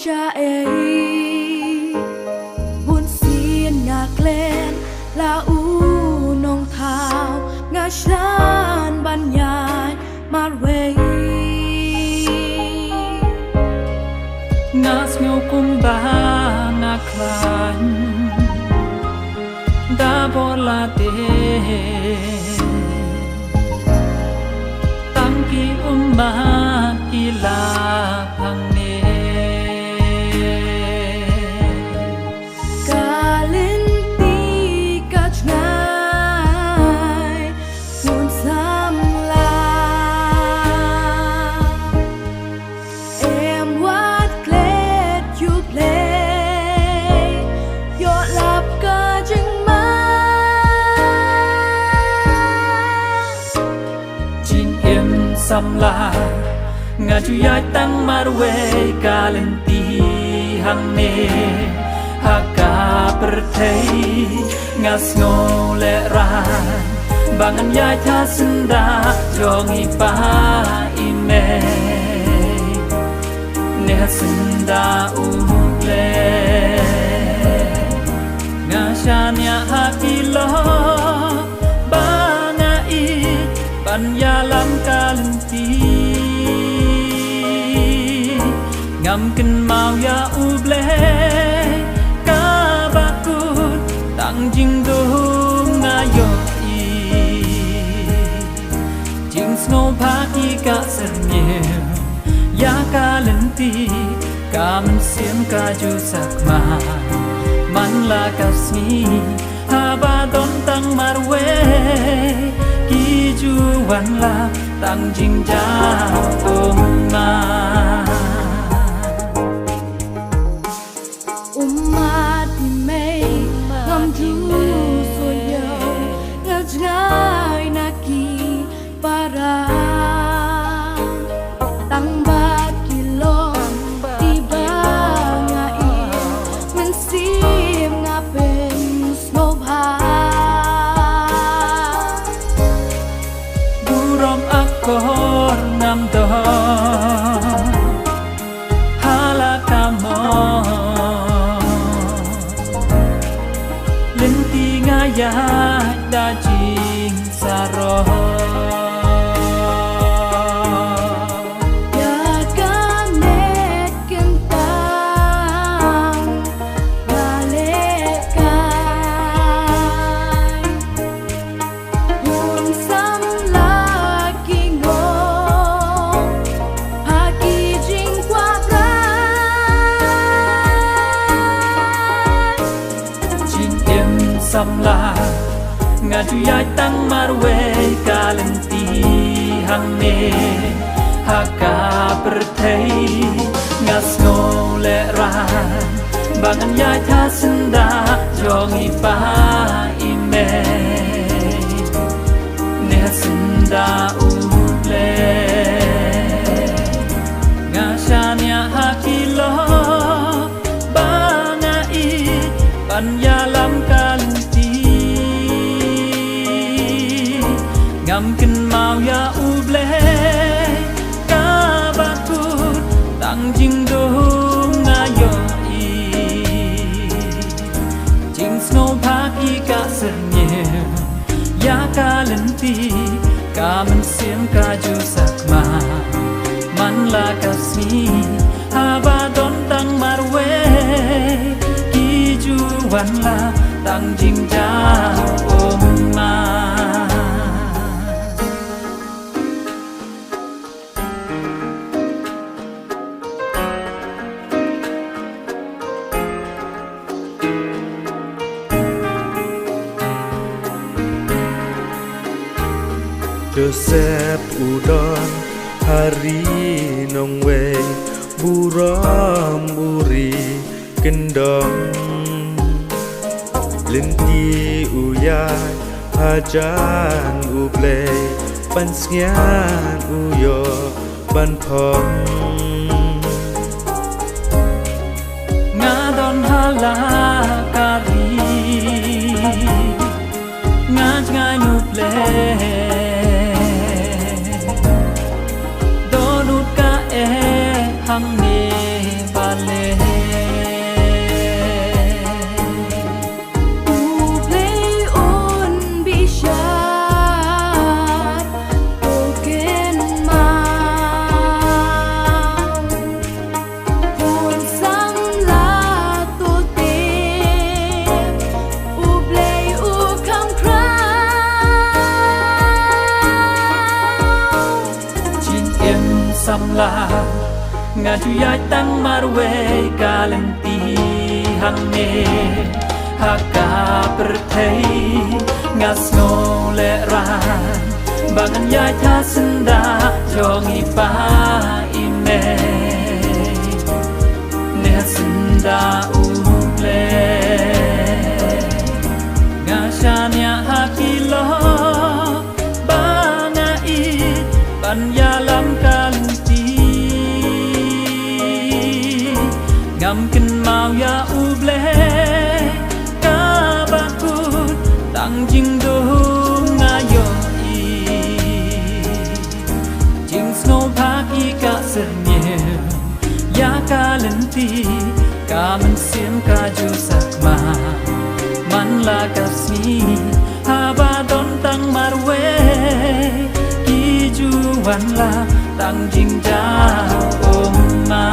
cha ấy buồn xiên ngạc lên là u nong thao ngã shan ban nhai mà về ngã ngô cung ba ngã klan đã bỏ la tê tăng ki ma ki la phang nê kalin ti kach ngai buồn sam la em what glad you play your love ka jing ma jin em sam la ngã chu yai tăng mar we kalenti hang ne haka perthei ngas ngo le ra bangan yai tha senda jongi pa ime ne senda u le nga shanya hakilo banga I banyalam kalenti ngam ken mau ya uble ka bakut tang jing do ngayo I jing snow pagi ka sernyem ya kalenti ka men sim ka ju sakma man la ka sni haba don tang marwe ki ju wan la tang jing ja ma di mei ngam du so yo ngaj ngai na ki para tang ba kilong tiba ngai men sim nga pen snow bha burom akor ngam do halakamo lenti ngaya da jing saro ya kan net kentang balekai hun sam lagi ngom pagi jing kwa jin em sam la nga chu yai tăng mar we kalenti hang ne haka perthei ngas ngo le ra bangan yai tha senda jongi pa ime ne senda u le nga shanya hakilo banga I banyalam kalenti ngam ken mau ya uble ka bakut tang jing do ngayo I jing snow pagi ka sernyem ya kalenti ka men sim ka ju sakma man la ka sni haba don tang marwe ki ju wan la tang jing ja ma Joseph Udon Hari Nongwe Buram Buri Kendong Lenti Uyai Hajan Uble Pansnyan Uyo Banpong nga don hala kari nga ngai nuple donut ka hang ne bal la nga chu yai tang marwe kalenti hang ne haka perthei nga sno le ran bangan yai tha senda jongi pa ime ne senda uble nga shanya hakilo bana I banya lam kalenti ngam kin mau ya uble ka bakut tang jing do ngayo I jing snow pagi ka sernyem ya kalenti ka man sim ka ju sakma man la kasni haba don tang marwe ki ju wan la tang jing ja om ma